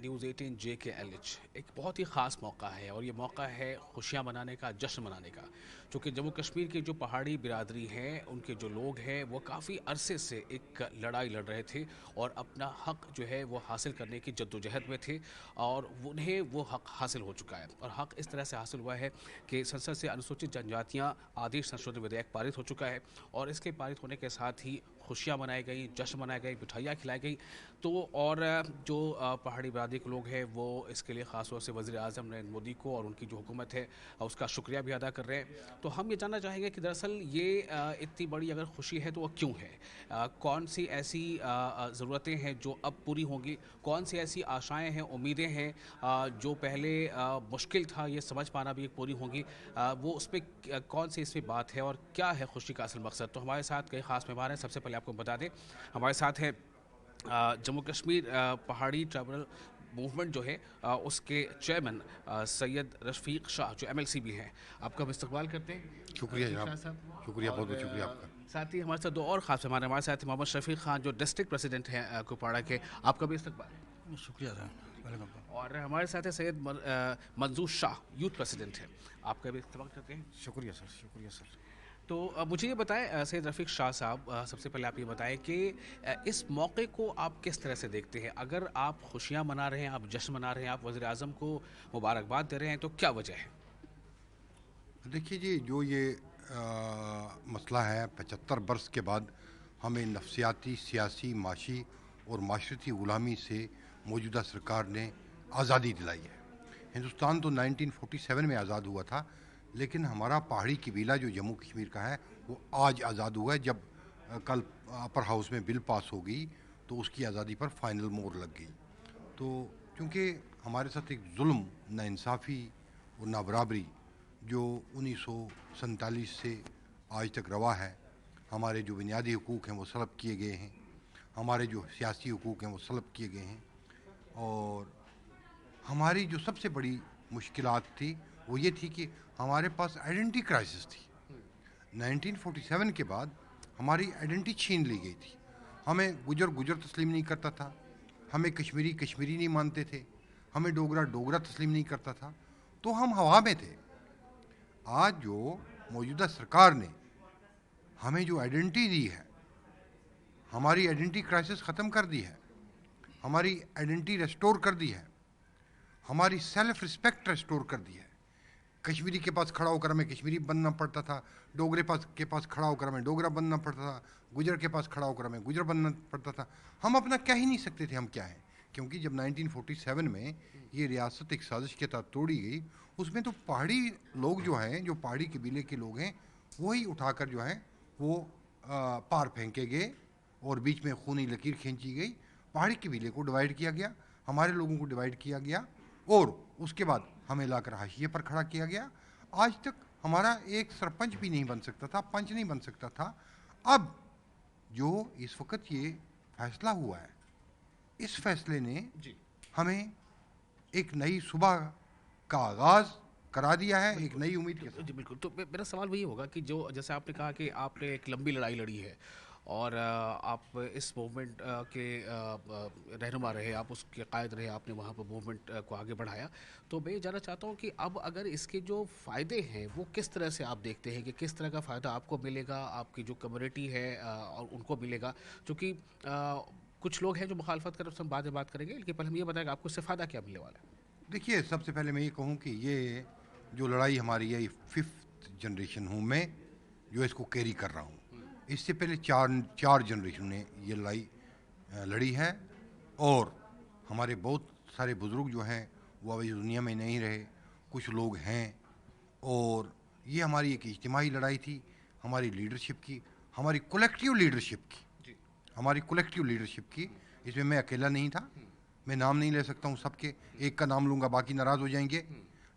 News 18 JKLH एक बहुत ही ख़ास मौका है और ये मौका है खुशियाँ मनाने का, जश्न मनाने का। क्योंकि जम्मू कश्मीर की जो पहाड़ी बिरादरी है, उनके जो लोग हैं, वो काफ़ी अरसे से एक लड़ाई लड़ रहे थे और अपना हक़ जो है वो हासिल करने की जद्दोजहद में थे और उन्हें वो हक़ हासिल हो चुका है। और हक़ इस तरह से हासिल हुआ है कि संसद से अनुसूचित जनजातियाँ आदेश संशोधन विधेयक पारित हो चुका है और इसके पारित होने के साथ ही खुशियाँ मनाई गई, जश्न मनाई गई, मिठाइयाँ खिलाई गई। तो और जो पहाड़ी बिरादरी के लोग हैं वो इसके लिए ख़ास तौर से वज़ीर आज़म नरेंद्र मोदी को और उनकी जो हुकूमत है उसका शुक्रिया भी अदा कर रहे हैं। तो हम ये जानना चाहेंगे कि दरअसल ये इतनी बड़ी अगर खुशी है तो वो क्यों है? कौन सी ऐसी ज़रूरतें हैं जो अब पूरी होंगी? कौन सी ऐसी आशाएँ हैं, उम्मीदें हैं जो पहले मुश्किल था ये समझ पाना भी पूरी होंगी? वो उस पे कौन सी इसमें बात है और क्या है खुशी का असल मकसद? तो हमारे साथ कई ख़ास मेहमान हैं। सबसे पहले आपको बता दें, हमारे साथ हैं जम्मू कश्मीर पहाड़ी ट्राइबल मूवमेंट जो है उसके चेयरमैन सैयद रफ़ीक शाह जो MLC भी हैं। आपका हम इस्तकबाल करते हैं शुक्रिया रफ़ीक जनाब। शाह साहब। शुक्रिया, बहुत और बहुत शुक्रिया आपका। साथ ही हमारे साथ दो और ख़ास मेहमान हैं। हमारे साथ मोहम्मद शफ़ीक ख़ान जो डिस्ट्रिक्ट प्रेसिडेंट हैं कुपवाड़ा के। आपका भी इस्तकबाल। शुक्रिया सर, वेलकम। और हमारे साथ है सैयद मंजूर शाह यूथ प्रेसिडेंट हैं। आपका भी इस्तकबाल करते हैं। शुक्रिया सर, शुक्रिया सर। तो मुझे ये बताएं सैयद रफ़ीक शाह साहब, सबसे पहले आप ये बताएं कि इस मौके को आप किस तरह से देखते हैं? अगर आप खुशियाँ मना रहे हैं, आप जश्न मना रहे हैं, आप वज़ीर आज़म को मुबारकबाद दे रहे हैं, तो क्या वजह है? देखिए जी, जो ये मसला है 75 बरस के बाद हमें नफसियाती, सियासी, माशी और माशरती ग़ुलामी से मौजूदा सरकार ने आज़ादी दिलाई है। हिंदुस्तान तो 1947 में आज़ाद हुआ था, लेकिन हमारा पहाड़ी कबीला जो जम्मू कश्मीर का है वो आज आज़ाद हुआ है। जब कल अपर हाउस में बिल पास हो गई तो उसकी आज़ादी पर फाइनल मोहर लग गई। तो क्योंकि हमारे साथ एक जुल्म, नाइंसाफ़ी और नाबराबरी जो 1947 से आज तक रवा है, हमारे जो बुनियादी हकूक़ हैं वो सल्ब किए गए हैं, हमारे जो सियासी हकूक़ हैं वो सल्ब किए गए हैं। और हमारी जो सबसे बड़ी मुश्किलात थी वो ये थी कि हमारे पास आइडेंटिटी क्राइसिस थी। 1947 के बाद हमारी आइडेंटिटी छीन ली गई थी। हमें गुजर गुजर तस्लीम नहीं करता था, हमें कश्मीरी कश्मीरी नहीं मानते थे, हमें डोगरा डोगरा तस्लीम नहीं करता था, तो हम हवा में थे। आज जो मौजूदा सरकार ने हमें जो आइडेंटिटी दी है, हमारी आइडेंटिटी क्राइसिस ख़त्म कर दी है, हमारी आइडेंटिटी रेस्टोर कर दी है, हमारी सेल्फ रिस्पेक्ट रेस्टोर कर दी है। कश्मीरी के पास खड़ा होकर हमें कश्मीरी बनना पड़ता था, डोगरे के पास खड़ा होकर हमें डोगरा बनना पड़ता था, गुजर के पास खड़ा होकर हमें गुजर बनना पड़ता था। हम अपना कह ही नहीं सकते थे हम क्या हैं, क्योंकि जब 1947 में ये रियासत एक साजिश के तहत तोड़ी गई, उसमें तो पहाड़ी लोग जो हैं, जो पहाड़ी कबीले के लोग हैं, वही उठाकर जो हैं वो पार फेंके गए और बीच में खूनी लकीर खींची गई। पहाड़ी कबीले को डिवाइड किया गया, हमारे लोगों को डिवाइड किया गया और उसके बाद हमें लाकर हाशिए पर खड़ा किया गया। आज तक हमारा एक सरपंच भी नहीं बन सकता था, पंच नहीं बन सकता था। अब जो इस वक्त ये फैसला हुआ है, इस फैसले ने जी हमें एक नई सुबह का आगाज़ करा दिया है, एक नई उम्मीद के साथ। जी बिल्कुल। तो मेरा सवाल वही होगा कि जो जैसे आपने कहा कि आपने एक लंबी लड़ाई लड़ी है और आप इस मूवमेंट के रहनुमा रहे, आप उसके कायद रहे, आपने वहाँ पर मूवमेंट को आगे बढ़ाया। तो मैं ये जानना चाहता हूँ कि अब अगर इसके जो फ़ायदे हैं वो किस तरह से आप देखते हैं कि किस तरह का फ़ायदा आपको मिलेगा, आपकी जो कम्युनिटी है और उनको मिलेगा? क्योंकि कुछ लोग हैं जो मुखालफत कर रहे हैं, उससे हम बाद में बात करेंगे, लेकिन पहले हम ये बताएं कि आपको इससे फ़ायदा क्या मिलने वाला है? देखिए, सबसे पहले मैं ये कहूँ कि ये जो लड़ाई हमारी है, ये 5th जनरेशन हूँ मैं जो इसको कैरी कर रहा हूँ। इससे पहले चार जनरेशन ने ये लड़ाई लड़ी है और हमारे बहुत सारे बुज़ुर्ग जो हैं वो अब इस दुनिया में नहीं रहे, कुछ लोग हैं। और ये हमारी एक इज्तिमाही लड़ाई थी, हमारी लीडरशिप की, हमारी कलेक्टिव लीडरशिप की, जी हमारी कलेक्टिव लीडरशिप की। इसमें मैं अकेला नहीं था, मैं नाम नहीं ले सकता हूँ सबके, एक का नाम लूँगा बाकी नाराज़ हो जाएंगे,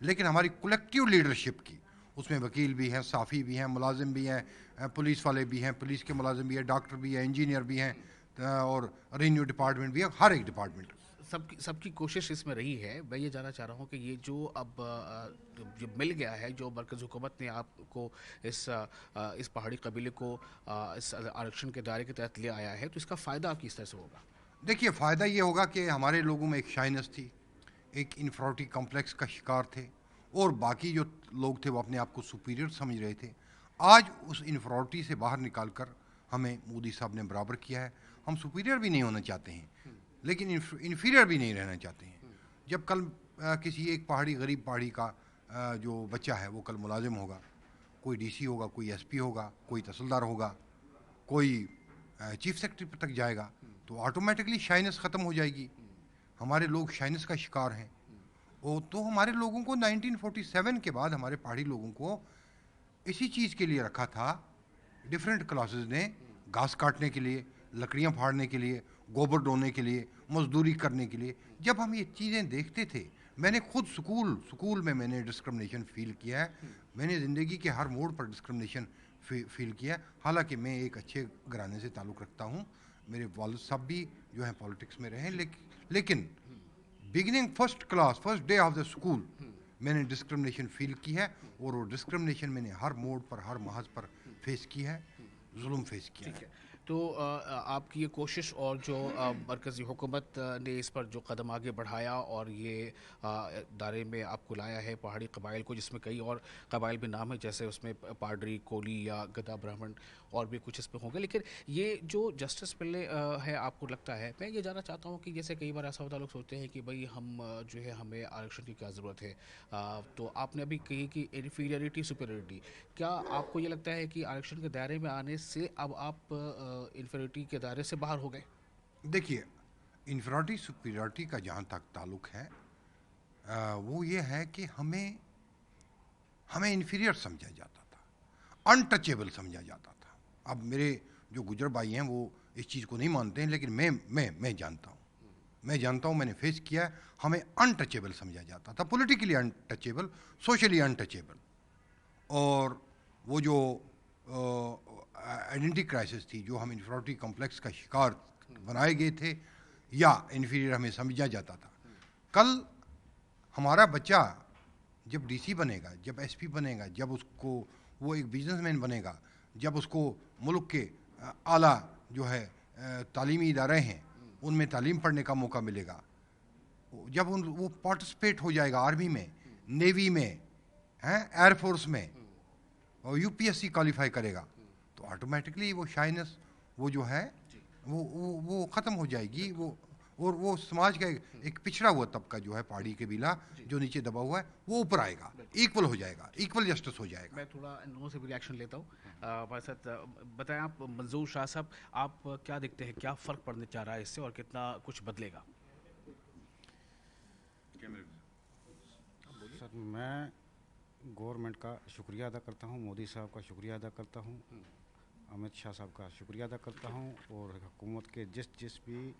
लेकिन हमारी कलेक्टिव लीडरशिप की, उसमें वकील भी हैं, साफ़ी भी हैं, मुलाजिम भी हैं, पुलिस वाले भी हैं, पुलिस के मुलाजिम भी हैं, डॉक्टर भी हैं, इंजीनियर भी हैं, और रेवेन्यू डिपार्टमेंट भी है, हर एक डिपार्टमेंट। सबकी सबकी कोशिश इसमें रही है। मैं ये जानना चाह रहा हूँ कि ये जो अब जो मिल गया है, जो मरकज़ हुकूमत ने आपको इस पहाड़ी कबीले को इस आरक्षण के दायरे के तहत ले आया है, तो इसका फ़ायदा आप किस तरह से होगा? देखिए, फ़ायदा ये होगा कि हमारे लोगों में एक शाइनेस थी, एक इन्फियोरिटी कॉम्प्लेक्स का शिकार थे और बाकी जो लोग थे वो अपने आप को सुपीरियर समझ रहे थे। आज उस इन्फियोरिटी से बाहर निकालकर हमें मोदी साहब ने बराबर किया है। हम सुपीरियर भी नहीं होना चाहते हैं, लेकिन इन्फीरियर भी नहीं रहना चाहते हैं। जब कल किसी एक पहाड़ी गरीब पहाड़ी का जो बच्चा है वो कल मुलाजिम होगा, कोई डीसी होगा, कोई एसपी होगा, कोई तहसीलदार होगा, कोई चीफ सेक्रेटरी तक जाएगा, तो ऑटोमेटिकली शाइनेस ख़त्म हो जाएगी। हमारे लोग शाइनेस का शिकार हैं। वो तो हमारे लोगों को 1947 के बाद हमारे पहाड़ी लोगों को इसी चीज़ के लिए रखा था। डिफरेंट क्लासेस ने घास काटने के लिए, लकड़ियाँ फाड़ने के लिए, गोबर ढोने के लिए, मजदूरी करने के लिए। जब हम ये चीज़ें देखते थे, मैंने खुद स्कूल में मैंने डिस्क्रिमिनेशन फ़ील किया है। मैंने ज़िंदगी के हर मोड़ पर डिस्क्रिमिनेशन फ़ील किया है। हालांकि मैं एक अच्छे घराने से ताल्लुक़ रखता हूँ, मेरे वालिद साहब भी जो हैं पॉलिटिक्स में रहे, लेकिन beginning first day of the school मैंने डिस्क्रिमिनेशन फ़ील की है और वो डिस्क्रिमिनेशन मैंने हर मोड़ पर, हर महज पर फेस की है, जुल्म फेस किया ठीक है। है। तो आपकी ये कोशिश और जो मरकज़ी हुकूमत ने इस पर जो कदम आगे बढ़ाया और ये दायरे में आपको लाया है पहाड़ी कबाइल को, जिसमें कई और कबाइल भी नाम है, जैसे उसमें पाडरी, कोली या गदा ब्राह्मण और भी कुछ इसमें होंगे, लेकिन ये जो जस्टिस मिलने है, आपको लगता है, मैं ये जानना चाहता हूँ कि जैसे कई बार ऐसा होता है, लोग सोचते हैं कि भाई हम जो है हमें आरक्षण की क्या ज़रूरत है। तो आपने अभी कही कि इन्फीरियरिटी सुपीरियरिटी, क्या आपको ये लगता है कि आरक्षण के दायरे में आने से अब आप इन्फीरियरिटी के दायरे से बाहर हो गए? देखिए, इन्फियोरिटी सुपीरियरिटी का जहाँ तक ताल्लुक़ है, वो ये है कि हमें हमें इन्फीरियर समझा जाता था, अनटचेबल समझा जाता था। अब मेरे जो गुजर भाई हैं वो इस चीज़ को नहीं मानते हैं, लेकिन मैं जानता हूँ। मैं जानता हूँ, मैंने फेस किया है। हमें अनटचेबल समझा जाता था, पॉलिटिकली अनटचेबल, सोशली अनटचेबल। और वो जो आइडेंटिटी क्राइसिस थी, जो हम इन्फियोरिटी कॉम्प्लेक्स का शिकार बनाए गए थे या इन्फीरियर हमें समझा जाता था। कल हमारा बच्चा जब डीसी बनेगा, जब एसपी बनेगा, जब उसको वो एक बिजनेसमैन बनेगा, जब उसको मुल्क के आला जो है तालीमी इदारे हैं उनमें तालीम पढ़ने का मौका मिलेगा, जब वो पार्टिसिपेट हो जाएगा आर्मी में, नेवी में, हैं, एयरफोर्स में, और यूपीएससी क्वालिफाई करेगा, तो ऑटोमेटिकली वो शाइनेस वो जो है वो ख़त्म हो जाएगी। वो और वो समाज का एक पिछड़ा हुआ तबका जो है, पहाड़ी कबीला जो नीचे दबा हुआ है, वो ऊपर आएगा, इक्वल हो जाएगा, इक्वल जस्टिस हो जाएगा। मैं थोड़ा इन लोगों से भी रिएक्शन लेता हूँ। हमारे साथ बताएं आप, मंजूर शाह साहब, आप क्या देखते हैं, क्या फ़र्क पड़ने जा रहा है इससे और कितना कुछ बदलेगा? सर, मैं गवर्नमेंट का शुक्रिया अदा करता हूँ, मोदी साहब का शुक्रिया अदा करता हूँ, अमित शाह साहब का शुक्रिया अदा करता हूँ, और हुकूमत के जिस भी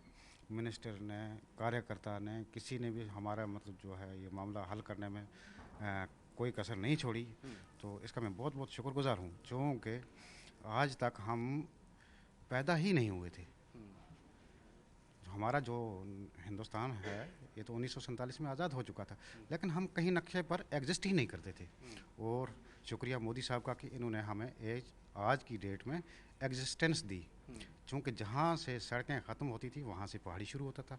मिनिस्टर ने, कार्यकर्ता ने, किसी ने भी हमारा मतलब जो है ये मामला हल करने में कोई कसर नहीं छोड़ी। तो इसका मैं बहुत बहुत शुक्रगुजार हूँ, क्योंकि आज तक हम पैदा ही नहीं हुए थे। हमारा जो हिंदुस्तान है ये तो 1947 में आज़ाद हो चुका था, लेकिन हम कहीं नक्शे पर एग्जिस्ट ही नहीं करते थे। और शुक्रिया मोदी साहब का कि इन्होंने हमें आज की डेट में एग्जिस्टेंस दी। क्योंकि जहाँ से सड़कें ख़त्म होती थी वहाँ से पहाड़ी शुरू होता था,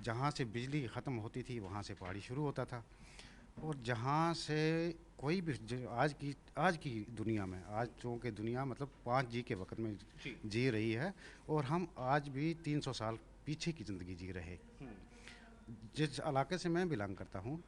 जहाँ से बिजली ख़त्म होती थी वहाँ से पहाड़ी शुरू होता था, और जहाँ से कोई भी आज की दुनिया में, आज चूँकि दुनिया मतलब 5G के वक्त में जी रही है, और हम आज भी 300 साल पीछे की ज़िंदगी जी रहे। जिस इलाके से मैं बिलोंग करता हूँ,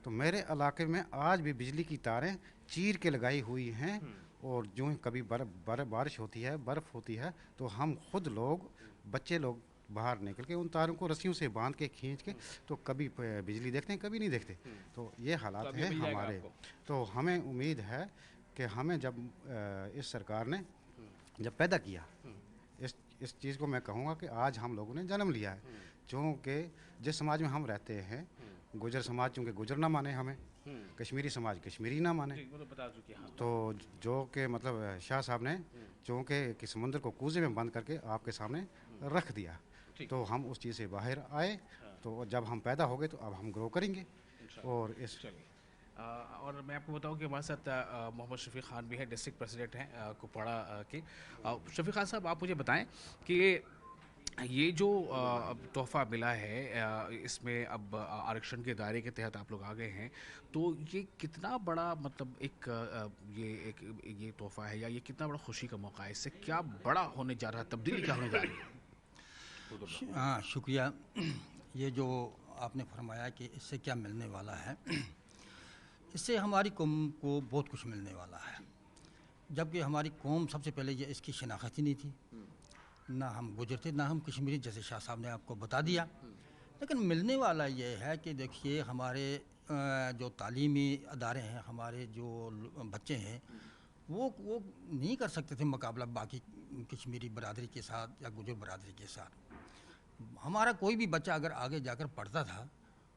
तो मेरे इलाके में आज भी बिजली की तारें चीर के लगाई हुई हैं, और जो कभी बारिश होती है, बर्फ़ होती है, तो हम खुद लोग, बच्चे लोग बाहर निकल के उन तारों को रस्सियों से बांध के खींच के तो कभी बिजली देखते हैं, कभी नहीं देखते। तो ये हालात है हमारे। तो हमें उम्मीद है कि हमें जब इस सरकार ने जब पैदा किया, इस चीज़ को मैं कहूँगा कि आज हम लोगों ने जन्म लिया है। क्योंकि जिस समाज में हम रहते हैं, गुजर समाज चूँकि गुजर ना माने हमें, कश्मीरी समाज कश्मीरी ना माने, तो जो कि मतलब शाह साहब ने चूँकि कि समुद्र को कूजे में बंद करके आपके सामने रख दिया, तो हम उस चीज़ से बाहर आए। तो जब हम पैदा हो गए तो अब हम ग्रो करेंगे। और इस और मैं आपको बताऊं कि हमारे साथ मोहम्मद शफीक ख़ान भी है, डिस्ट्रिक्ट प्रेसिडेंट हैं कुपवाड़ा के। शफीक ख़ान साहब, आप मुझे बताएं कि ये जो अब तोहफ़ा मिला है, इसमें अब आरक्षण के दायरे के तहत आप लोग आ गए हैं, तो ये कितना बड़ा मतलब एक ये तोहफ़ा है या ये कितना बड़ा खुशी का मौका है? इससे क्या बड़ा होने जा रहा है, तब्दीली क्या होने जा रही है? हाँ, शुक्रिया। ये जो आपने फरमाया कि इससे क्या मिलने वाला है, इससे हमारी कौम को बहुत कुछ मिलने वाला है। जबकि हमारी कौम सबसे पहले ये इसकी शिनाख्त ही नहीं थी, ना हम गुजर थे, ना हम कश्मीरी, जैसे शाह साहब ने आपको बता दिया। लेकिन मिलने वाला ये है कि देखिए हमारे जो तालीमी अदारे हैं, हमारे जो बच्चे हैं, वो नहीं कर सकते थे मुकाबला बाकी कश्मीरी बरादरी के साथ या गुजर बरादरी के साथ। हमारा कोई भी बच्चा अगर आगे जाकर पढ़ता था,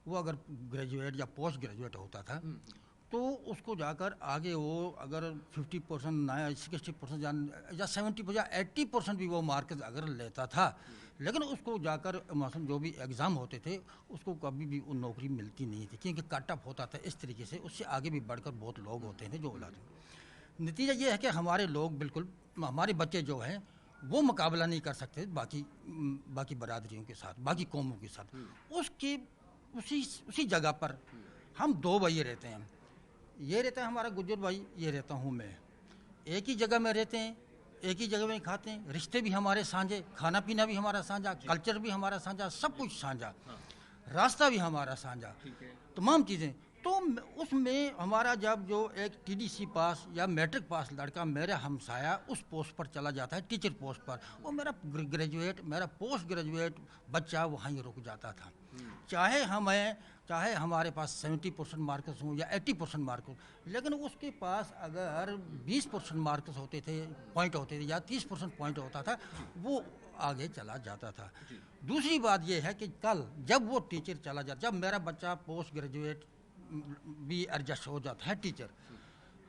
वो अगर ग्रेजुएट या पोस्ट ग्रेजुएट होता था, तो उसको जाकर आगे वो अगर 50% ना 60% या 70% या 80% भी वो मार्क्स अगर लेता था, लेकिन उसको जाकर मसलन जो भी एग्ज़ाम होते थे उसको कभी भी वो नौकरी मिलती नहीं थी, क्योंकि कट ऑफ होता था इस तरीके से। उससे आगे भी बढ़कर बहुत लोग होते हैं जो औलाद। नतीजा ये है कि हमारे लोग बिल्कुल, हमारे बच्चे जो हैं वो मुकाबला नहीं कर सकते बाकी बरादरियों के साथ, बाकी कौमों के साथ। उसकी उसी जगह पर हम दो भाई रहते हैं। ये रहता है हमारा गुज्जर भाई, ये रहता हूँ मैं। एक ही जगह में रहते हैं, एक ही जगह में खाते हैं, रिश्ते भी हमारे साझे, खाना पीना भी हमारा साझा, कल्चर भी हमारा साझा, सब कुछ साझा, रास्ता भी हमारा साझा, तमाम चीज़ें। तो उसमें हमारा जब जो एक टीडीसी पास या मैट्रिक पास लड़का मेरा हमसाया उस पोस्ट पर चला जाता है, टीचर पोस्ट पर, वो मेरा ग्रेजुएट, मेरा पोस्ट ग्रेजुएट बच्चा वहाँ ही रुक जाता था। चाहे हमारे पास 70% मार्क्स हों या 80% मार्क्स हों, लेकिन उसके पास अगर 20% मार्क्स होते थे, पॉइंट होते थे, या 30% पॉइंट होता था, वो आगे चला जाता था। दूसरी बात यह है कि कल जब वो टीचर चला जाता, जब मेरा बच्चा पोस्ट ग्रेजुएट भी एडजस्ट हो जाता है टीचर,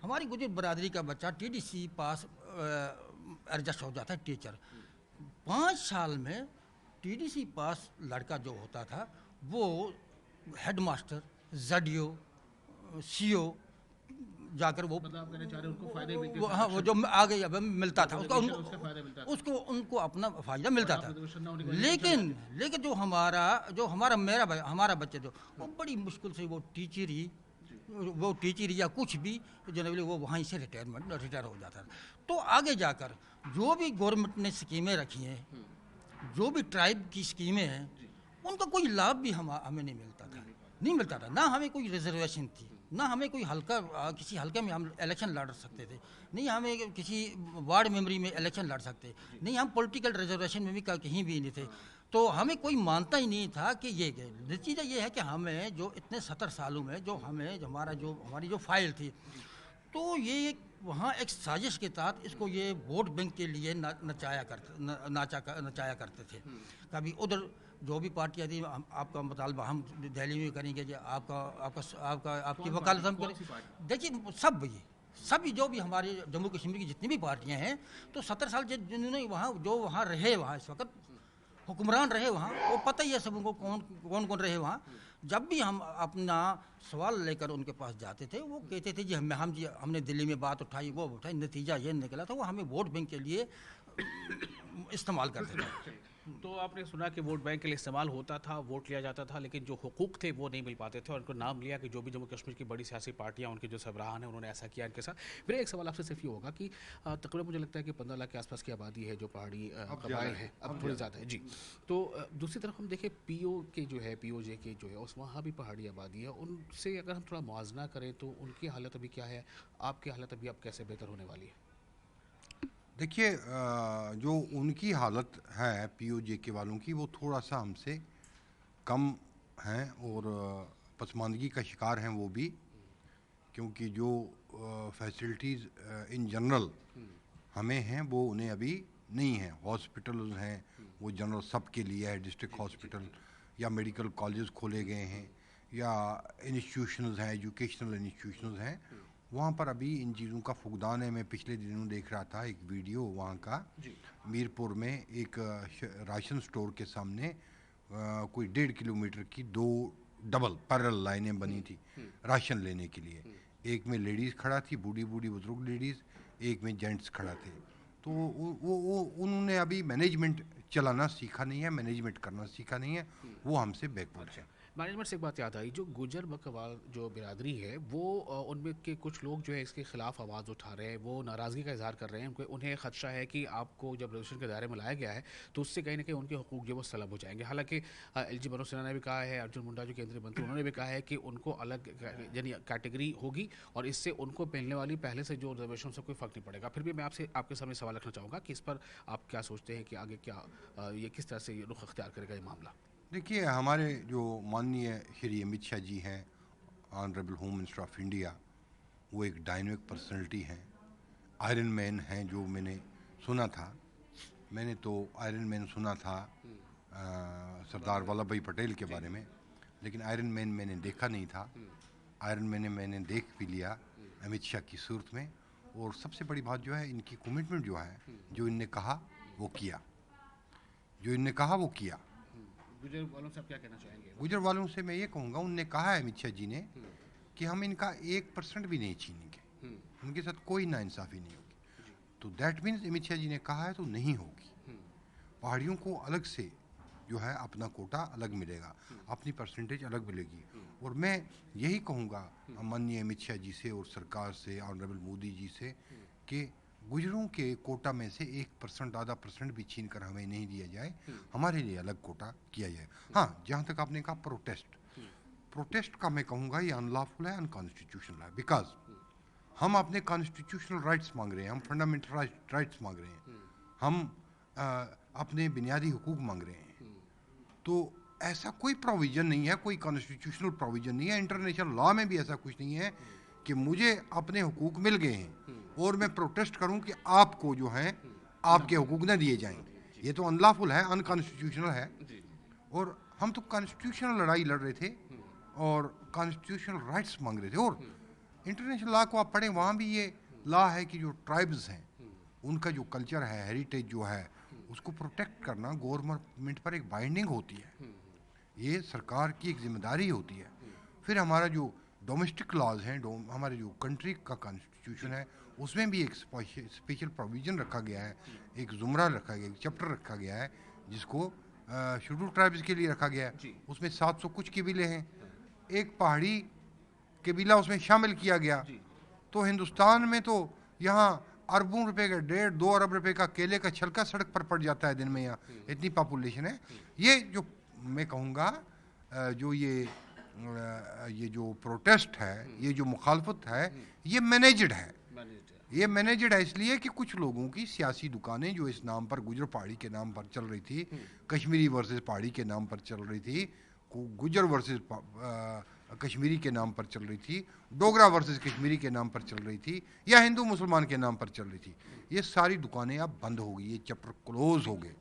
हमारी गुजर बरादरी का बच्चा टीडीसी पास एडजस्ट हो जाता है टीचर। 5 साल में टीडीसी पास लड़का जो होता था वो हेडमास्टर, जडियो, सीओ जाकर वो मतलब आप कहना चाह रहे हैं उनको फायदे मिलते वो, थे, हाँ, वो जो आगे जब मिलता था उसको उसका फायदा मिलता था। उसको उनको अपना फ़ायदा मिलता था। रिजर्वेशन ना होने की वजह से लेकिन जो हमारा हमारा बच्चे जो वो बड़ी मुश्किल से वो टीचर या कुछ भी जनरली वो वहीं से रिटायर हो जाता था। तो आगे जाकर जो भी गवर्नमेंट ने स्कीमें रखी हैं, जो भी ट्राइब की स्कीमें हैं, उनका कोई लाभ भी हमें नहीं मिलता था। ना हमें कोई रिजर्वेशन थी, ना हमें कोई किसी हल्के में हम इलेक्शन लड़ सकते थे, नहीं हमें किसी वार्ड मेंबरी में इलेक्शन लड़ सकते, नहीं हम पॉलिटिकल रिजर्वेशन में भी कहीं भी नहीं थे। तो हमें कोई मानता ही नहीं था कि ये नतीजा ये है कि हमें जो इतने 70 सालों में हमारी जो फाइल थी, तो ये वहाँ एक साजिश के तहत इसको ये वोट बैंक के लिए नचाया करते थे। कभी उधर जो भी पार्टियाँ थी, आपका मुतालबा हम दिल्ली में करेंगे, जो आपकी वकालत हम करें। देखिए सभी जो भी हमारे जम्मू कश्मीर की जितनी भी पार्टियाँ हैं, तो 70 साल जिन्होंने वहाँ रहे, वहाँ इस वक्त हुक्मरान रहे, वहाँ वो पता ही है सबको कौन रहे वहाँ। जब भी हम अपना सवाल लेकर उनके पास जाते थे, वो कहते थे जी हमने दिल्ली में बात उठाई, वो उठाई, नतीजा ये निकला था, वो हमें वोट बैंक के लिए इस्तेमाल करते थे। तो आपने सुना कि वोट बैंक के लिए इस्तेमाल होता था, वोट लिया जाता था, लेकिन जो हुकूक थे वो नहीं मिल पाते थे, और उनको नाम लिया कि जो भी जम्मू कश्मीर की बड़ी सियासी पार्टियां, उनके जो सरबराहान हैं, उन्होंने ऐसा किया इनके साथ। मेरा एक सवाल आपसे सिर्फ ये होगा कि तकरीबन मुझे लगता है कि 15 लाख के आसपास की आबादी है जो पहाड़ी कबाइल है, अब थोड़ी ज़्यादा है जी। तो दूसरी तरफ हम देखें पीओ के जो है, पीओजे के जो है, उस वहाँ भी पहाड़ी आबादी है, उनसे अगर हम थोड़ा मुआवजा करें तो उनकी हालत अभी क्या है, आपकी हालत अभी अब कैसे बेहतर होने वाली है? देखिए, जो उनकी हालत है पीओजे के वालों की, वो थोड़ा सा हमसे कम हैं और पसमानदगी का शिकार हैं वो भी, क्योंकि जो फैसिलिटीज़ इन जनरल हमें हैं वो उन्हें अभी नहीं हैं। हॉस्पिटल हैं वो जनरल सब के लिए है, डिस्ट्रिक्ट हॉस्पिटल या मेडिकल कॉलेज खोले गए हैं या इंस्टीट्यूशंस हैं, एजुकेशनल इंस्टीट्यूशंस हैं, वहाँ पर अभी इन चीज़ों का फुकदान है। मैं पिछले दिनों देख रहा था एक वीडियो वहाँ का, मीरपुर में एक राशन स्टोर के सामने कोई 1.5 किलोमीटर की 2 डबल पैरेलल लाइनें बनी थी राशन लेने के लिए। एक में लेडीज़ खड़ा थी, बूढ़ी बुजुर्ग लेडीज़, एक में जेंट्स खड़ा थे। तो वो उन्होंने अभी मैनेजमेंट चलाना सीखा नहीं है, मैनेजमेंट करना सीखा नहीं है, वो हमसे बैकवर्ड है। मैनेजमेंट से एक बात याद आई, जो गुजर बकरवाल जो बिरादरी है वो उनमें के कुछ लोग जो है इसके खिलाफ आवाज़ उठा रहे हैं, वो नाराज़गी का इजहार कर रहे हैं। उन्हें खदशा है कि आपको जब रजिस्ट्रेशन के दायरे में लाया गया है तो उससे कहीं ना कहीं उनके हकूक जो वो सलब हो जाएंगे। हालांकि एलजी मनोज सिन्हा ने भी कहा है, अर्जुन मुंडा जो केंद्रीय मंत्री उन्होंने भी कहा है कि उनको अलग यानी कैटेगरी होगी और इससे उनको मिलने वाली पहले से जो रिजर्वेशन से कोई फ़र्क नहीं पड़ेगा। फिर भी मैं आपसे आपके सामने सवाल रखना चाहूँगा कि इस पर आप क्या सोचते हैं कि आगे क्या ये किस तरह से ये रुख अख्तियार करेगा ये मामला? देखिए, हमारे जो माननीय श्री अमित शाह जी हैं, honourable home minister of India, वो एक डायनेमिक पर्सनैलिटी हैं, आयरन मैन हैं जो मैंने सुना था। मैंने तो आयरन मैन सुना था सरदार वल्लभ भाई पटेल के बारे में, लेकिन आयरन मैन मैंने देखा नहीं था। आयरन मैन मैंने देख भी लिया अमित शाह की सूरत में। और सबसे बड़ी बात जो है, इनकी कमिटमेंट जो है, जो इनने कहा वो किया, जो इनने कहा वो किया। गुजर वालों से आप क्या कहना चाहेंगे? गुजर वालों से मैं ये कहूँगा, उनने कहा है अमित शाह जी ने कि हम इनका 1% भी नहीं छीनेंगे, उनके साथ कोई नाइंसाफ़ी नहीं होगी। तो दैट मीन्स अमित शाह जी ने कहा है तो नहीं होगी। पहाड़ियों को अलग से जो है अपना कोटा अलग मिलेगा, अपनी परसेंटेज अलग मिलेगी। और मैं यही कहूँगा माननीय अमित शाह जी से और सरकार से, ऑनरेबल मोदी जी से, कि गुजरों के कोटा में से 1% आधा परसेंट भी छीन कर हमें नहीं दिया जाए, हमारे लिए अलग कोटा किया जाए। हाँ, जहाँ तक आपने कहा प्रोटेस्ट का, मैं कहूँगा ये अनलॉफुल है, अनकॉन्स्टिट्यूशनल है। बिकॉज हम अपने कॉन्स्टिट्यूशनल राइट्स मांग रहे हैं, हम फंडामेंटल राइट्स मांग रहे हैं, हम अपने बुनियादी हुकूक मांग रहे हैं। तो ऐसा कोई प्रोविज़न नहीं है, कोई कॉन्स्टिट्यूशनल प्रोविज़न नहीं है, इंटरनेशनल लॉ में भी ऐसा कुछ नहीं है कि मुझे अपने हुकूक मिल गए हैं और मैं प्रोटेस्ट करूं कि आपको जो है आपके हुकूक न दिए जाएं। ये तो अनलॉफुल है, अनकॉन्स्टिट्यूशनल है। और हम तो कॉन्स्टिट्यूशनल लड़ाई लड़ रहे थे और कॉन्स्टिट्यूशनल राइट्स मांग रहे थे। और इंटरनेशनल लॉ को आप पढ़ें, वहाँ भी ये लॉ है कि जो ट्राइब्स हैं उनका जो कल्चर है, हेरिटेज जो है, उसको प्रोटेक्ट करना गवर्नमेंट पर एक बाइंडिंग होती है, ये सरकार की एक जिम्मेदारी होती है। फिर हमारा जो डोमेस्टिक लॉज हैं, हमारे जो कंट्री का कॉन्स्टिट्यूशन है, उसमें भी एक स्पेशल प्रोविज़न रखा गया है, एक जुमरा रखा गया, एक चैप्टर रखा गया है जिसको शेड्यूल ट्राइब्स के लिए रखा गया है। उसमें 700 कुछ कबीले हैं, एक पहाड़ी कबीला उसमें शामिल किया गया। तो हिंदुस्तान में तो यहाँ अरबों रुपए का, 1.5-2 अरब रुपए का केले का छिलका सड़क पर पड़ जाता है दिन में, यहाँ इतनी पॉपुलेशन है। ये जो मैं कहूँगा जो ये जो प्रोटेस्ट है, ये जो मुखालफत है, ये मैनेज्ड है। ये मैनेज्ड है इसलिए कि कुछ लोगों की सियासी दुकानें जो इस नाम पर गुजर पहाड़ी के नाम पर चल रही थी, कश्मीरी वर्सेस पहाड़ी के नाम पर चल रही थी, गुजर वर्सेस कश्मीरी के नाम पर चल रही थी, डोगरा वर्सेस कश्मीरी के नाम पर चल रही थी, या हिंदू मुसलमान के नाम पर चल रही थी, ये सारी दुकानें अब बंद हो गई, ये चैप्टर क्लोज हो गए।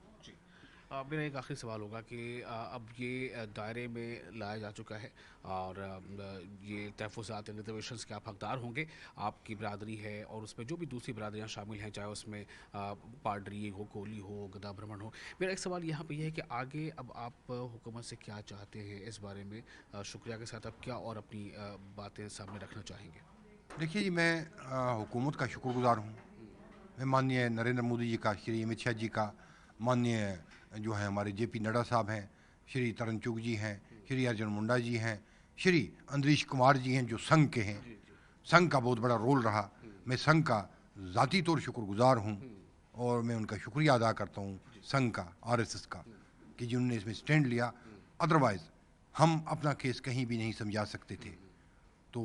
मेरा एक आखिरी सवाल होगा कि अब ये दायरे में लाया जा चुका है और ये तहफ़्फ़ुज़ात रिजर्वेशंस के आप हकदार होंगे, आपकी बिरादरी है और उसमें जो भी दूसरी बिरादरियाँ शामिल हैं, चाहे उसमें पाडरी हो, कोली हो, गदा ब्राह्मण हो। मेरा एक सवाल यहाँ पे यह है कि आगे अब आप हुकूमत से क्या चाहते हैं इस बारे में? शुक्रिया के साथ आप क्या और अपनी बातें सामने रखना चाहेंगे? देखिए जी, मैं हुकूमत का शुक्रगुज़ार हूँ। मैं माननीय नरेंद्र मोदी जी का, श्री अमित शाह जी का, माननीय जो है हमारे जेपी नड्डा साहब हैं, श्री तरन चुग जी हैं, श्री अर्जुन मुंडा जी हैं, श्री अंतरीक्ष कुमार जी हैं जो संघ के हैं। संघ का बहुत बड़ा रोल रहा, मैं संघ का ज़ाती तौर शुक्रगुज़ार हूँ और मैं उनका शुक्रिया अदा करता हूँ, संघ का, आरएसएस का, कि जिन्होंने इसमें स्टैंड लिया। अदरवाइज़ हम अपना केस कहीं भी नहीं समझा सकते थे। तो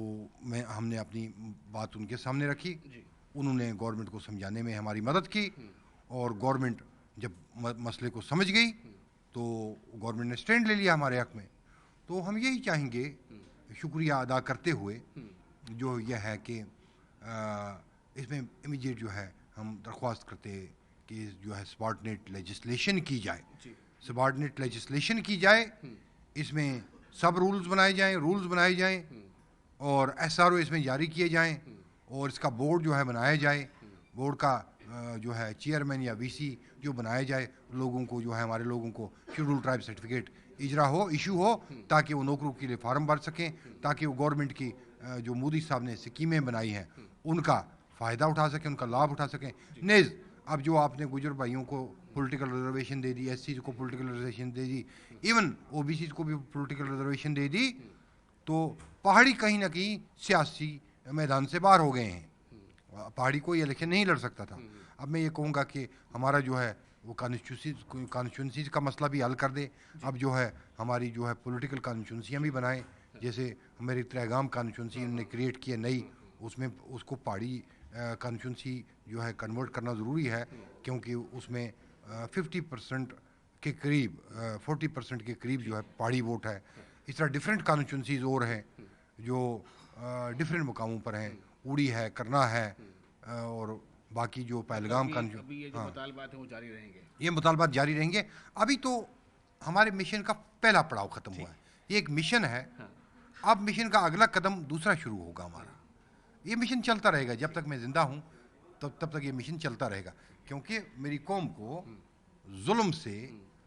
हमने अपनी बात उनके सामने रखी, उन्होंने गवर्नमेंट को समझाने में हमारी मदद की और गवर्नमेंट जब मसले को समझ गई तो गवर्नमेंट ने स्टैंड ले लिया हमारे हक़ में। तो हम यही चाहेंगे, शुक्रिया अदा करते हुए, जो यह है कि इसमें इमीडिएट जो है हम दरख्वास्त करते हैं कि जो है सबॉर्डिनेट लेजिस्लेशन की जाए, सबॉर्डिनेट लेजिस्लेशन की जाए, इसमें सब रूल्स बनाए जाएँ और एसआरओ इसमें जारी किए जाएँ और इसका बोर्ड जो है बनाया जाए, बोर्ड का जो है चेयरमैन या वीसी जो बनाया जाए, लोगों को जो है हमारे लोगों को शेड्यूल ट्राइब सर्टिफिकेट इशू हो ताकि वो नौकरों के लिए फार्म भर सकें, ताकि वो गवर्नमेंट की जो मोदी साहब ने स्कीमें बनाई हैं उनका फ़ायदा उठा सकें, उनका लाभ उठा सकें। नेज़ अब जो आपने गुजर भाइयों को पॉलिटिकल रिजर्वेशन दे दी, एससी को पॉलिटिकल रिजर्वेशन दे दी, इवन ओबीसी को भी पॉलिटिकल रिजर्वेशन दे दी, तो पहाड़ी कहीं ना कहीं सियासी मैदान से बाहर हो गए हैं। पहाड़ी कोई इलेक्शन नहीं लड़ सकता था। अब मैं ये कहूँगा कि हमारा जो है वो कॉन्स्टिट्यूंसीज का मसला भी हल कर दे। अब जो है हमारी जो है पॉलिटिकल कॉन्स्टिट्यूंसियाँ भी बनाए, जैसे हमारी त्रेगाम कॉन्स्टिट्यूंसी उन्होंने क्रिएट की है नई, उसमें उसको पहाड़ी कॉन्स्टिट्यूंसी जो है कन्वर्ट करना ज़रूरी है, क्योंकि उसमें 50% के करीब 40% के करीब जो है पहाड़ी वोट है। इस तरह डिफरेंट कॉन्स्टिट्यूंसीज और हैं जो डिफरेंट मुकामों पर हैं, उड़ी है, करना है, और बाकी जो पहलगाम का अभी ये जो मुतालबात हैं वो जारी रहेंगे। ये मुतालबात जारी रहेंगे। अभी तो हमारे मिशन का पहला पड़ाव ख़त्म हुआ है, ये एक मिशन है। अब मिशन का अगला कदम दूसरा शुरू होगा हमारा। ये मिशन चलता रहेगा जब तक मैं ज़िंदा हूँ, तब तक ये मिशन चलता रहेगा, क्योंकि मेरी कौम को जुल्म से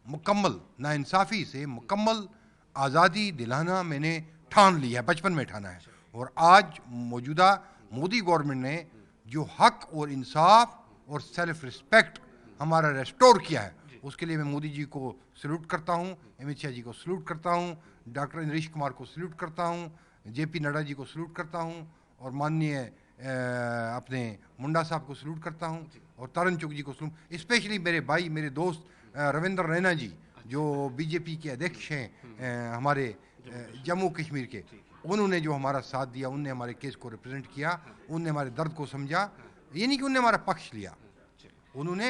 मुकम्मल, नाइंसाफ़ी से मुकम्मल आज़ादी दिलाना मैंने ठान लिया है, बचपन में ठाना है। और आज मौजूदा मोदी गवर्नमेंट ने जो हक और इंसाफ और सेल्फ रिस्पेक्ट हमारा रेस्टोर किया है, उसके लिए मैं मोदी जी को सल्यूट करता हूँ, अमित शाह जी को सल्यूट करता हूँ, डॉक्टर नरेश कुमार को सल्यूट करता हूँ, जेपी नड्डा जी को सल्यूट करता हूँ, और माननीय अपने मुंडा साहब को सल्यूट करता हूँ, और तारन चुग जी को सल्यूट, स्पेशली मेरे भाई, मेरे दोस्त रविंद्र रैना जी, जो बीजेपी के अध्यक्ष हैं हमारे जम्मू कश्मीर के। उन्होंने जो हमारा साथ दिया, उनने हमारे केस को रिप्रेजेंट किया, उनने हमारे दर्द को समझा। ये नहीं कि उनने हमारा पक्ष लिया, उन्होंने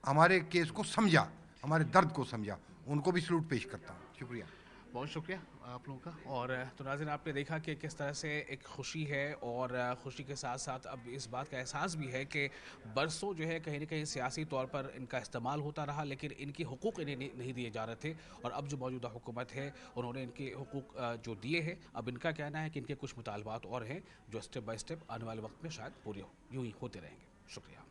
हमारे केस को समझा, हमारे दर्द को समझा। उनको भी सलूट पेश करता हूँ। शुक्रिया, बहुत शुक्रिया आप लोगों का। और तो नाज़रीन, आपने देखा कि किस तरह से एक खुशी है, और खुशी के साथ साथ अब इस बात का एहसास भी है कि बरसों जो है कहीं ना कहीं सियासी तौर पर इनका इस्तेमाल होता रहा, लेकिन इनके हुकूक इन्हें नहीं दिए जा रहे थे। और अब जो मौजूदा हुकूमत है उन्होंने इनके हुकूक जो दिए हैं, अब इनका कहना है कि इनके कुछ मुतालबात और हैं जो स्टेप बाय स्टेप आने वाले वक्त में शायद पूरे यूँ ही होते रहेंगे। शुक्रिया।